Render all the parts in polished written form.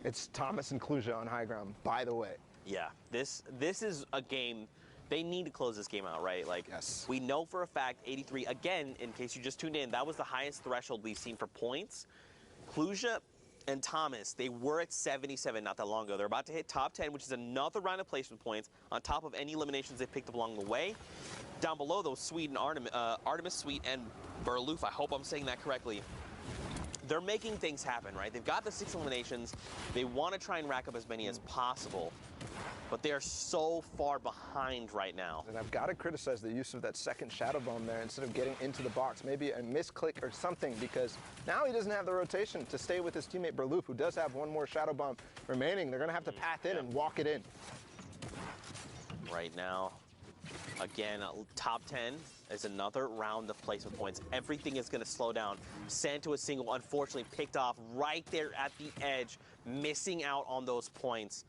It's Thomas and Kluja on high ground, by the way. Yeah, this is a game. They need to close this game out, right? Like, yes. We know for a fact, 83, again, in case you just tuned in, that was the highest threshold we've seen for points. Kluja and Thomas, they were at 77 not that long ago. They're about to hit top 10, which is another round of placement points on top of any eliminations they picked up along the way. Down below, though, Sweet and Artemis, Sweet, and Berloof, I hope I'm saying that correctly. They're making things happen, right? They've got the 6 eliminations. They want to try and rack up as many as possible. But they are so far behind right now. And I've got to criticize the use of that second Shadow Bomb there instead of getting into the box. Maybe a misclick or something, because now he doesn't have the rotation to stay with his teammate Berloof, who does have one more Shadow Bomb remaining. They're going to have to path in and walk it in. Right now, again, top 10 is another round of placement points. Everything is going to slow down. Santo is single, unfortunately picked off right there at the edge, missing out on those points.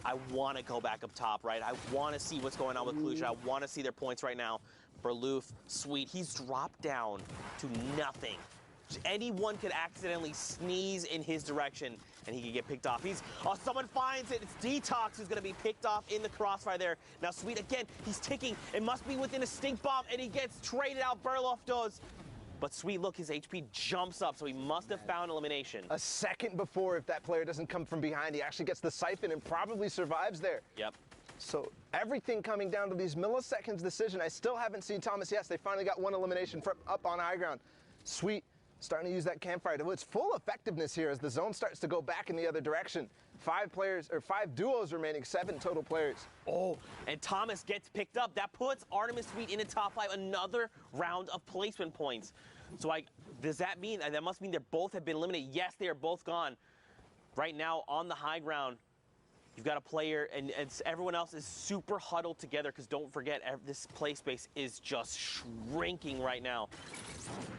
I want to go back up top, right? I want to see what's going on with Kluja. I want to see their points right now. Berloof, Sweet, he's dropped down to nothing. Anyone could accidentally sneeze in his direction and he could get picked off. Someone finds it. It's Detox who's going to be picked off in the crossfire there. Now Sweet, again, he's ticking. It must be within a stink bomb, and he gets traded out. Berloof does. But Sweet, look, his HP jumps up, so he must have found elimination. A second before, if that player doesn't come from behind, he actually gets the siphon and probably survives there. Yep. So everything coming down to these milliseconds decision. I still haven't seen Thomas. Yes, they finally got one elimination from up on high ground. Sweet starting to use that campfire to its full effectiveness here as the zone starts to go back in the other direction. 5 duos remaining, 7 total players. Oh, and Thomas gets picked up. That puts Artemis Sweet in the top 5, another round of placement points. So does that mean, that must mean they both have been eliminated? Yes, they are both gone. Right now on the high ground, you've got a player, and everyone else is super huddled together, because don't forget, this play space is just shrinking right now.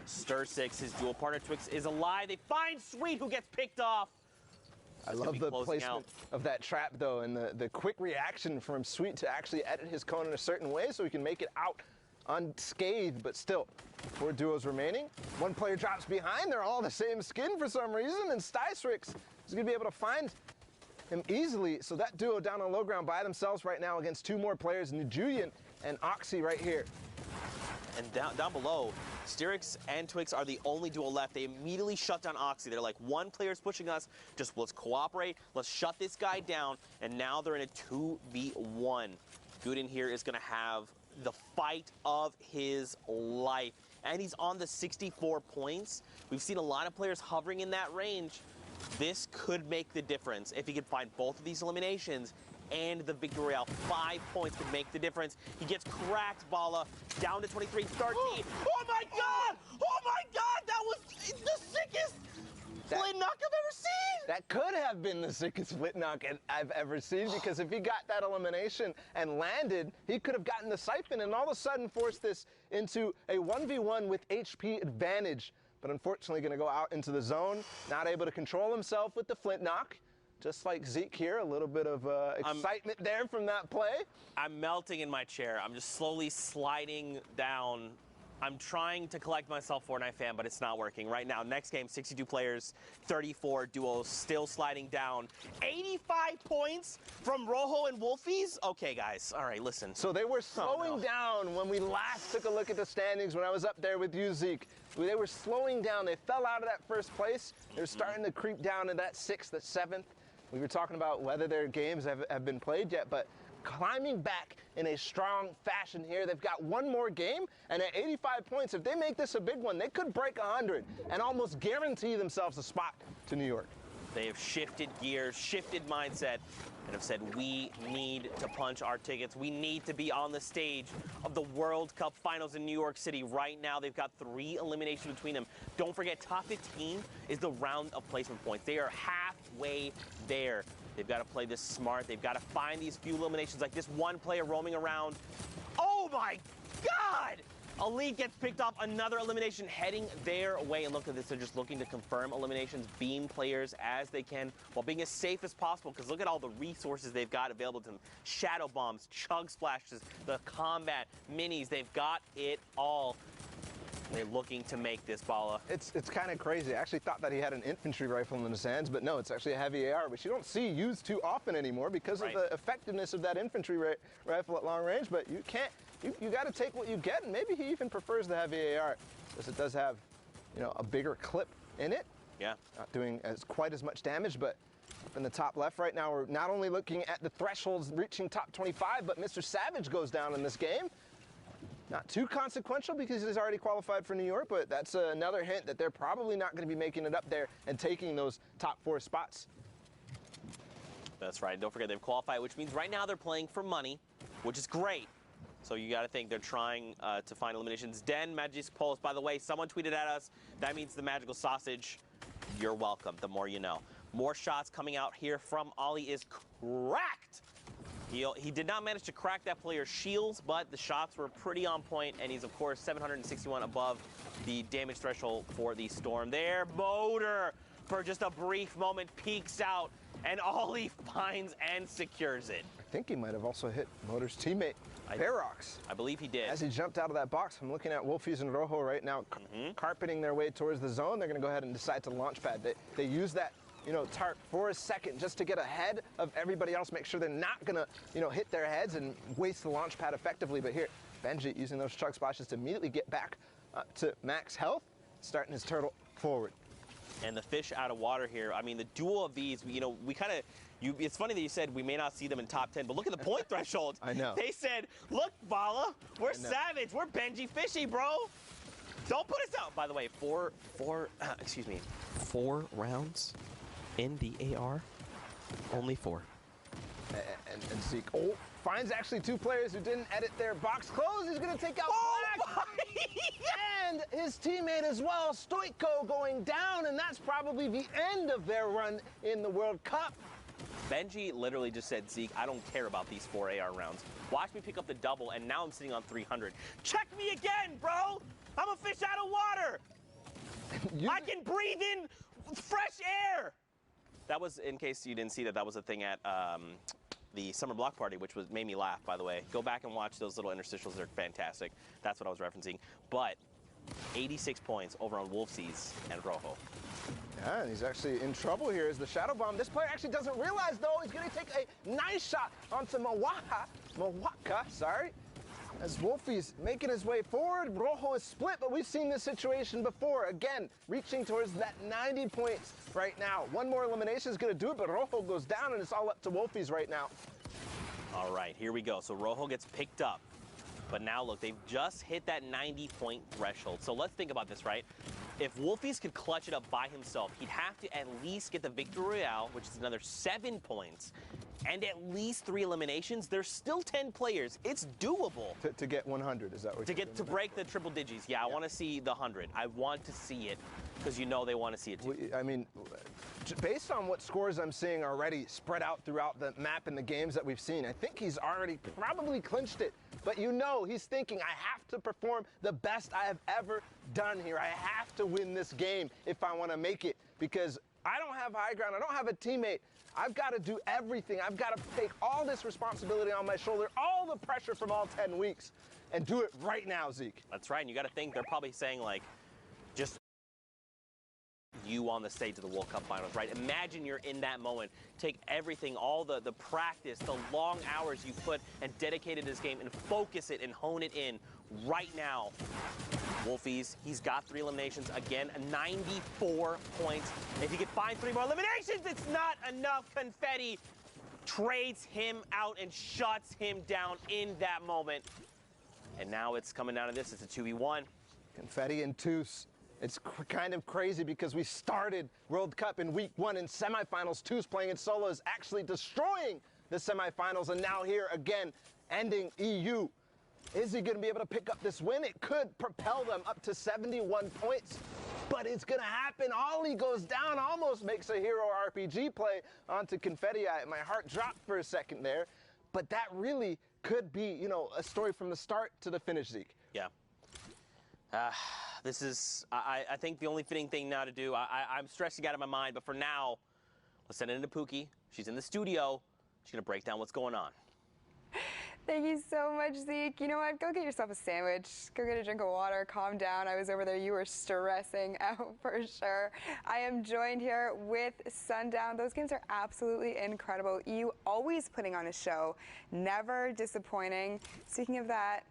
Stir6, his dual partner Twix, is alive. They find Sweet, who gets picked off. I love the placement of that trap, though, and the quick reaction from Sweet to actually edit his cone in a certain way so he can make it out unscathed, but still, 4 duos remaining. One player drops behind. They're all the same skin for some reason, and Sty6 is going to be able to find him easily. So that duo down on low ground by themselves right now against 2 more players, Nujulian and Oxy right here. And down below, Styrix and Twix are the only duo left. They immediately shut down Oxy. They're like, one player's pushing us, just let's cooperate, let's shut this guy down, and now they're in a 2v1. Gooden here is going to have the fight of his life, and he's on the 64 points. We've seen a lot of players hovering in that range. This could make the difference if he can find both of these eliminations and the victory royale. 5 points could make the difference. He gets cracked, Bala, down to 23, 13. Oh my God! Oh my God! That was the sickest split knock I've ever seen! That could have been the sickest split knock I've ever seen, because if he got that elimination and landed, he could have gotten the siphon and all of a sudden forced this into a 1v1 with HP advantage. But unfortunately going to go out into the zone, not able to control himself with the flint knock. Just like Zeke here, a little bit of excitement there from that play. I'm melting in my chair. I'm just slowly sliding down. I'm trying to collect myself, Fortnite fan, but it's not working right now. Next game, 62 players, 34 duos, still sliding down. 85 points from Rojo and Wolfies? Okay, guys. All right, listen. So they were slowing down when we last took a look at the standings when I was up there with you, Zeke. They were slowing down. They fell out of that first place. They're starting to creep down to that 6th, that 7th. We were talking about whether their games have been played yet, but climbing back in a strong fashion here. They've got one more game, and at 85 points, if they make this a big one, they could break 100 and almost guarantee themselves a spot to New York. They have shifted gears, shifted mindset, and have said, we need to punch our tickets. We need to be on the stage of the World Cup Finals in New York City. Right now, they've got 3 eliminations between them. Don't forget, top 15 is the round of placement points. They are halfway there. They've got to play this smart. They've got to find these few eliminations, like this one player roaming around. Oh my God! Elite gets picked off, another elimination heading their way. And look at this, they're just looking to confirm eliminations, beam players as they can while being as safe as possible, because look at all the resources they've got available to them. Shadow bombs, chug splashes, the combat, minis, they've got it all. They're looking to make this, Bala. It's kind of crazy. I actually thought that he had an infantry rifle in his hands, but no, it's actually a heavy AR, which you don't see used too often anymore because of the effectiveness of that infantry rifle at long range. But you can't, you got to take what you get, and maybe he even prefers the heavy AR because it does have, you know, a bigger clip in it. Yeah. Not doing quite as much damage, but up in the top left right now, we're not only looking at the thresholds reaching top 25, but Mr. Savage goes down in this game. Not too consequential because he's already qualified for New York, but that's another hint that they're probably not going to be making it up there and taking those top 4 spots. That's right. Don't forget they've qualified, which means right now they're playing for money, which is great. So you got to think they're trying to find eliminations. Den Magic Pulse, by the way, someone tweeted at us. That means the magical sausage. You're welcome. The more you know. More shots coming out here from Ollie is cracked. He did not manage to crack that player's shields, but the shots were pretty on point, and he's, of course, 761 above the damage threshold for the Storm. There, Motor, for just a brief moment, peeks out, and Ollie finds and secures it. I think he might have also hit Motor's teammate, Ferox. I believe he did. As he jumped out of that box, I'm looking at Wolfies and Rojo right now, carpeting their way towards the zone. They're going to go ahead and decide to launch pad. They use that, you know, tarp for a second just to get ahead of everybody else, make sure they're not gonna, you know, hit their heads and waste the launch pad effectively. But here, Benji using those chug splashes to immediately get back to max health, starting his turtle forward. And the fish out of water here, I mean, the duel of these, you know, we kind of, it's funny that you said we may not see them in top 10, but look at the point threshold. I know. They said, look, Bala, we're savage, we're Benji Fishy, bro. Don't put us out. By the way, four rounds in the AR, only 4. And Zeke finds actually 2 players who didn't edit their box close. He's going to take out Black. And his teammate as well, Stoico, going down, and that's probably the end of their run in the World Cup. Benji literally just said, Zeke, I don't care about these 4 AR rounds. Watch me pick up the double, and now I'm sitting on 300. Check me again, bro! I'm a fish out of water! I can breathe in fresh air! That was, in case you didn't see that, that was a thing at the summer block party, which made me laugh, by the way. Go back and watch those little interstitials. They're fantastic. That's what I was referencing. But 86 points over on Wolfsies and Rojo. Yeah, and he's actually in trouble here as the Shadow Bomb. This player actually doesn't realize, though, he's going to take a nice shot onto Mawaka, sorry. As Wolfie's making his way forward, Rojo is split, but we've seen this situation before. Again, reaching towards that 90 points right now. One more elimination is going to do it, but Rojo goes down, and it's all up to Wolfie's right now. All right, here we go. So Rojo gets picked up. But now, look, they've just hit that 90-point threshold. So let's think about this, right? If Wolfies could clutch it up by himself, he'd have to at least get the Victory Royale, which is another 7 points, and at least 3 eliminations. There's still 10 players. It's doable. To get 100, is that what you're to break the triple digits. Yeah, I want to see the 100. I want to see it because you know they want to see it too. I mean, based on what scores I'm seeing already spread out throughout the map and the games that we've seen, I think he's already probably clinched it. But you know, he's thinking, I have to perform the best I have ever done here. I have to win this game if I want to make it, because I don't have high ground. I don't have a teammate. I've got to do everything. I've got to take all this responsibility on my shoulder, all the pressure from all 10 weeks, and do it right now, Zeke. That's right. And you got to think they're probably saying, like, just you on the stage of the World Cup Finals, right? Imagine you're in that moment. Take everything, all the practice, the long hours you put and dedicated to this game and focus it and hone it in right now. Wolfies, he's got 3 eliminations. Again, 94 points. If he could find 3 more eliminations, it's not enough. Confetti trades him out and shuts him down in that moment. And now it's coming down to this. It's a 2v1. Confetti and Toos. It's kind of crazy because we started World Cup in week 1 in semifinals. Toos playing in solo is actually destroying the semifinals, and now here again, ending EU. Is he going to be able to pick up this win? It could propel them up to 71 points, but it's going to happen. Ollie goes down, almost makes a hero RPG play onto Confetti. My heart dropped for a second there, but that really could be, you know, a story from the start to the finish, Zeke. Yeah. This is, I think, the only fitting thing now to do. I'm stressing out of my mind, but for now, let's send it into Pookie. She's in the studio. She's going to break down what's going on. Thank you so much, Zeke. You know what? Go get yourself a sandwich. Go get a drink of water. Calm down. I was over there. You were stressing out for sure. I am joined here with Sundown. Those games are absolutely incredible. You always putting on a show, never disappointing. Speaking of that,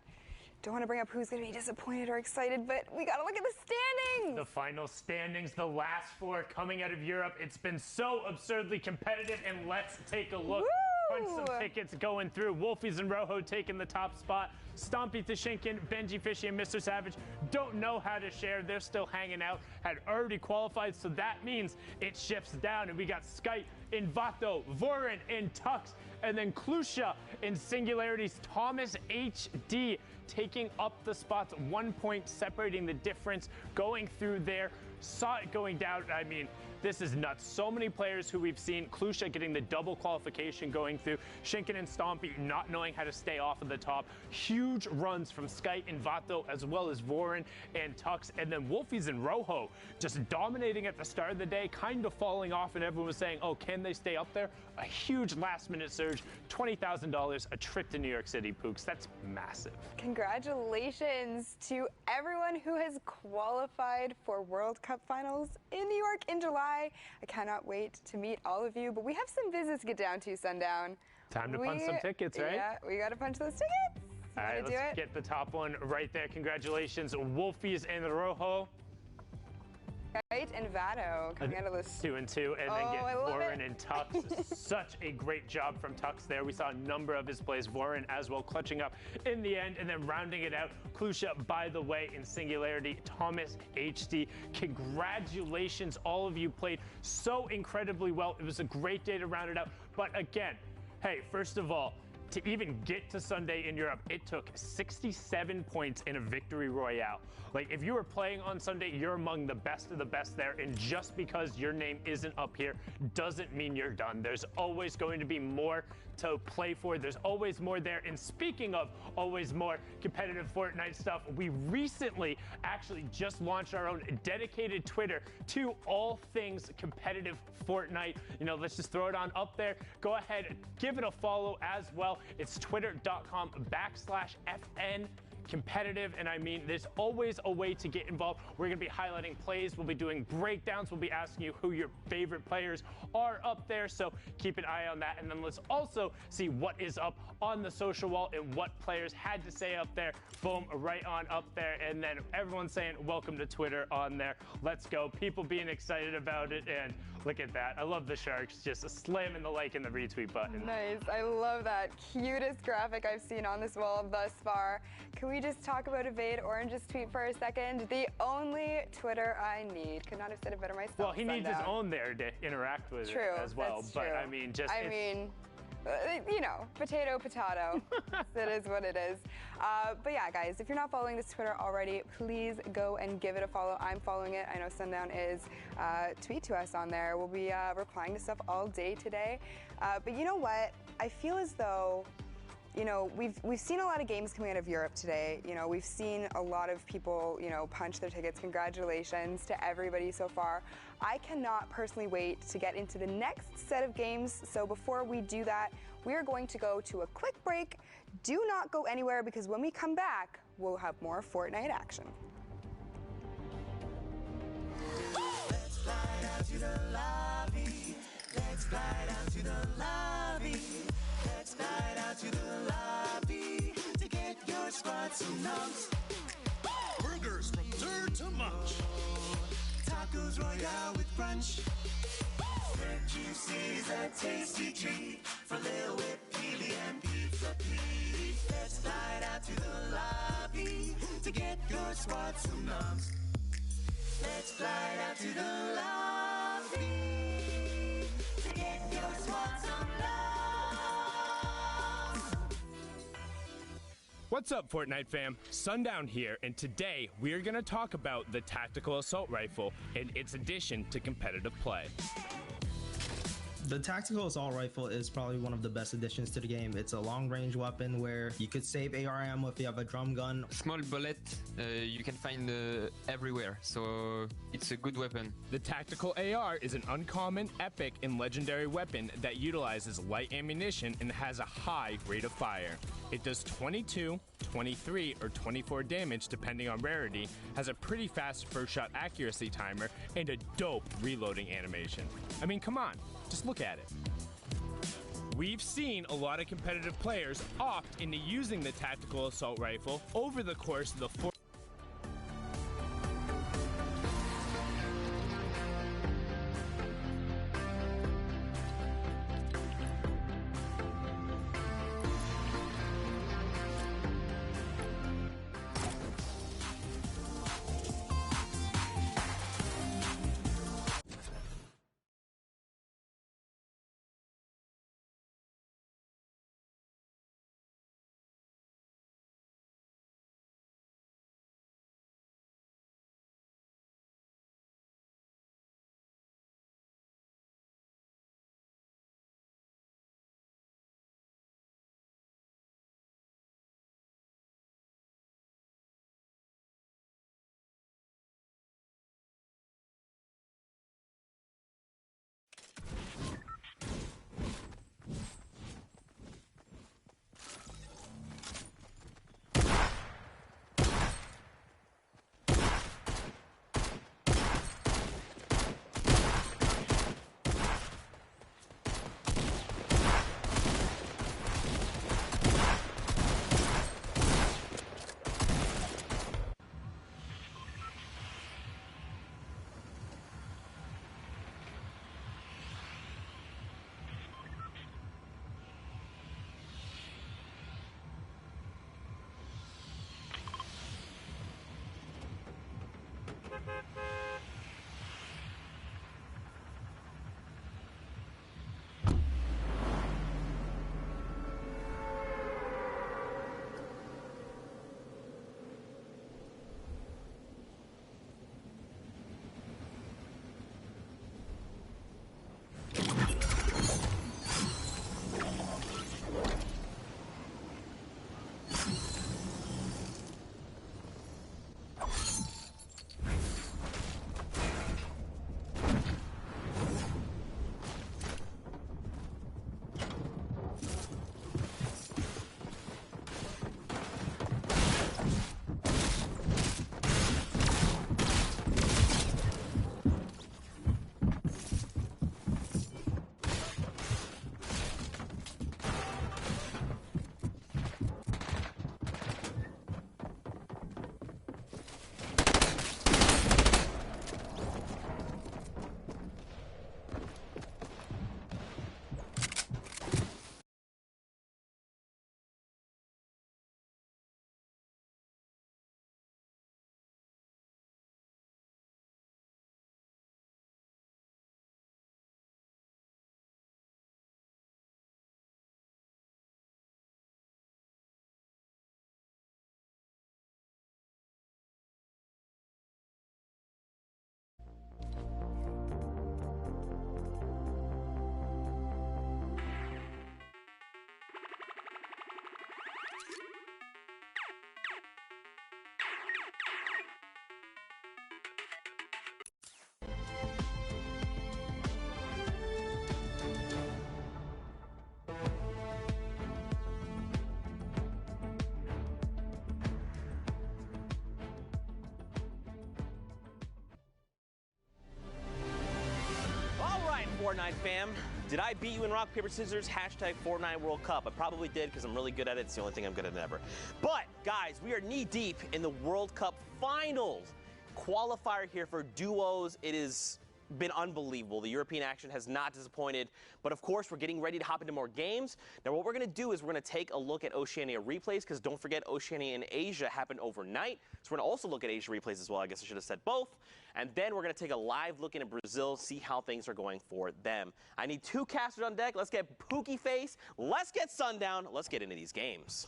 don't want to bring up who's going to be disappointed or excited, but we got to look at the standings. The final standings, the last four coming out of Europe. It's been so absurdly competitive, and let's take a look. Punch some tickets going through. Wolfies and Rojo taking the top spot. Stompy Tashinkin, Benji Fishy, and Mr. Savage don't know how to share. They're still hanging out. Had already qualified, so that means it shifts down. And we got Skype, Invato, Vorin, and Tux, and then Klusha in Singularity's Thomas HD taking up the spots, 1 point separating the difference, going through there. Saw it going down. I mean, this is nuts. So many players who we've seen. Klusha getting the double qualification going through. Shinken and Stompy not knowing how to stay off of the top. Huge runs from Sky and Vato, as well as Vorin and Tux. And then Wolfies and Rojo just dominating at the start of the day, kind of falling off, and everyone was saying, oh, can they stay up there? A huge last-minute surge, $20,000, a trip to New York City, Pooks. That's massive. Congratulations to everyone who has qualified for World Cup finals in New York in July. I cannot wait to meet all of you, but we have some business to get down to, Sundown. Time to punch some tickets, right? Yeah, we got to punch those tickets. All right, let's get the top one right there. Congratulations, Wolfies and Rojo. Right, and Vado coming out of this 2 and 2, and then get Vorin and Tux. Such a great job from Tux there. We saw a number of his plays. Vorin as well clutching up in the end, and then rounding it out. Klusha, by the way, in Singularity. Thomas HD. Congratulations, all of you played so incredibly well. It was a great day to round it out. But again, hey, first of all, to even get to Sunday in Europe, it took 67 points in a victory royale. Like, if you were playing on Sunday, you're among the best of the best there, and just because your name isn't up here doesn't mean you're done. There's always going to be more to play for. There's always more there. And speaking of always more competitive Fortnite stuff, we recently actually just launched our own dedicated Twitter to all things competitive Fortnite. You know, let's just throw it on up there. Go ahead, give it a follow as well. It's twitter.com/FN competitive, and I mean, there's always a way to get involved. We're going to be highlighting plays, we'll be doing breakdowns, we'll be asking you who your favorite players are up there, so keep an eye on that. And then let's also see what is up on the social wall and what players had to say up there. Boom, right on up there, and then everyone saying welcome to Twitter on there. Let's go, people being excited about it, and look at that. I love the Sharks just slamming the like and the retweet button. Nice. I love that. Cutest graphic I've seen on this wall thus far. Can we just talk about Evade Orange's tweet for a second? The only Twitter I need. Could not have said it better myself. Well, he needs his own there to interact with it as well. That's but true. I mean, just you know, potato. It is what it is. But yeah, guys, if you're not following this Twitter already, please go and give it a follow. I'm following it. I know Sundown is. Tweet to us on there. We'll be replying to stuff all day today. But you know what? I feel as though, you know, we've seen a lot of games coming out of Europe today. You know, we've seen a lot of people, you know, punch their tickets. Congratulations to everybody so far. I cannot personally wait to get into the next set of games. So before we do that, we are going to go to a quick break. Do not go anywhere, because when we come back, we'll have more Fortnite action. Let's fly out to the lobby. Let's fly out to the lobby. Let's fly out to the lobby to get your spots and numbs. Burgers from dirt to munch. Tacos royale with brunch. Red juices, a tasty treat for Lil Whip, Peely, and Pizza Pete. Let's fly out to the lobby to get your spots and numbs. Let's fly out to the lobby to get your spots and numbs. What's up, Fortnite fam? Sundown here, and today we are going to talk about the Tactical Assault Rifle and its addition to competitive play. The tactical assault rifle is probably one of the best additions to the game. It's a long-range weapon where you could save AR ammo if you have a drum gun. Small bullet you can find everywhere, so it's a good weapon. The tactical AR is an uncommon, epic, and legendary weapon that utilizes light ammunition and has a high rate of fire. It does 22, 23, or 24 damage depending on rarity, has a pretty fast first shot accuracy timer, and a dope reloading animation. I mean, come on, just look at it. We've seen a lot of competitive players opt into using the tactical assault rifle over the course of the Fortnite fam. Did I beat you in rock, paper, scissors? Hashtag Fortnite World Cup. I probably did because I'm really good at it. It's the only thing I'm good at ever. But, guys, we are knee-deep in the World Cup finals. Qualifier here for duos. It has been unbelievable. The European action has not disappointed. But, of course, we're getting ready to hop into more games. Now, what we're going to do is we're going to take a look at Oceania replays because don't forget Oceania and Asia happened overnight. So we're going to also look at Asia replays as well. I guess I should have said both. And then we're going to take a live look into Brazil, see how things are going for them. I need two casters on deck. Let's get Pookie Face. Let's get Sundown. Let's get into these games.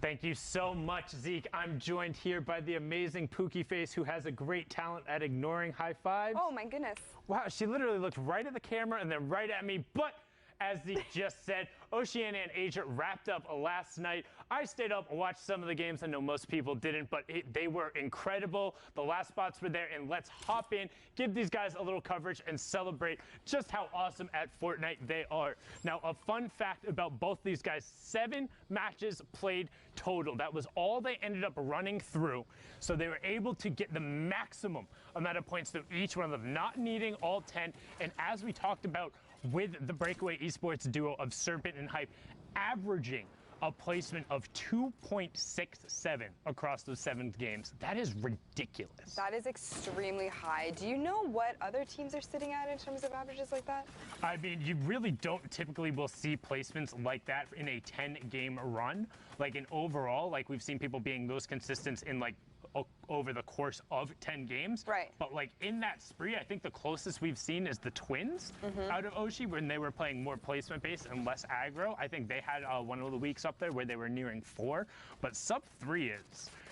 Thank you so much, Zeke. I'm joined here by the amazing Pookie Face, who has a great talent at ignoring high fives. Oh my goodness. Wow, she literally looked right at the camera and then right at me, but as Zeke just said, Oceania and Asia wrapped up last night. I stayed up and watched some of the games. I know most people didn't, but they were incredible. The last spots were there, and let's hop in, give these guys a little coverage, and celebrate just how awesome at Fortnite they are. Now, a fun fact about both these guys, 7 matches played total. That was all they ended up running through. So they were able to get the maximum amount of points through each one of them, not needing all 10. And as we talked about, with the breakaway esports duo of Serpent and Hype, averaging a placement of 2.67 across those 7 games. That is ridiculous. That is extremely high. Do you know what other teams are sitting at in terms of averages like that? I mean, you really don't typically will see placements like that in a 10-game run. Like in overall, like we've seen people being those consistent in like over the course of 10 games. Right. But like in that spree, I think the closest we've seen is the Twins out of Oshi when they were playing more placement based and less aggro. I think they had one of the weeks up there where they were nearing 4, but sub 3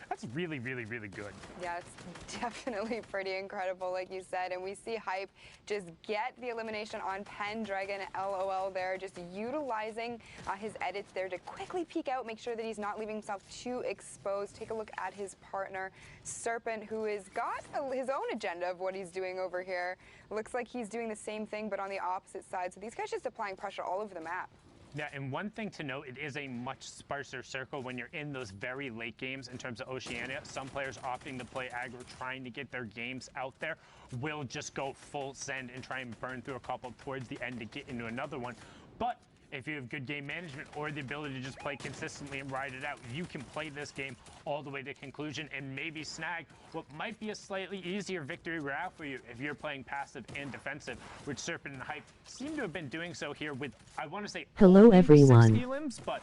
that's really, really, really good. Yeah, it's definitely pretty incredible, like you said. And we see Hype just get the elimination on Pendragon, LOL there, just utilizing his edits there to quickly peek out, make sure that he's not leaving himself too exposed. Take a look at his partner, Serpent, who has got his own agenda of what he's doing over here. Looks like he's doing the same thing, but on the opposite side. So these guys just applying pressure all over the map. Yeah, and one thing to note, it is a much sparser circle when you're in those very late games in terms of Oceania. Some players opting to play aggro, trying to get their games out there, will just go full send and try and burn through a couple towards the end to get into another one. But if you have good game management or the ability to just play consistently and ride it out, you can play this game all the way to conclusion and maybe snag what might be a slightly easier victory route for you if you're playing passive and defensive, which Serpent and Hype seem to have been doing so here with, I want to say, hello everyone. 60 limbs, but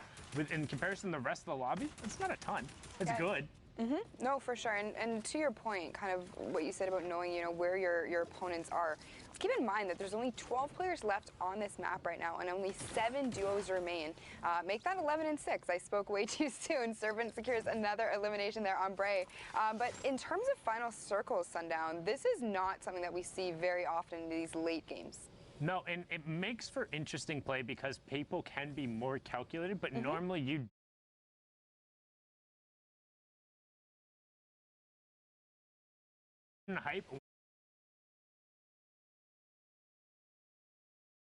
in comparison to the rest of the lobby, it's not a ton. It's good. No, for sure. And to your point, kind of what you said about knowing, where your opponents are. Keep in mind that there's only 12 players left on this map right now, and only 7 duos remain. Make that 11 and 6. I spoke way too soon. Serpent secures another elimination there on Bray. But in terms of final circles, Sundown, this is not something that we see very often in these late games. No, and it makes for interesting play because people can be more calculated, but normally you Hype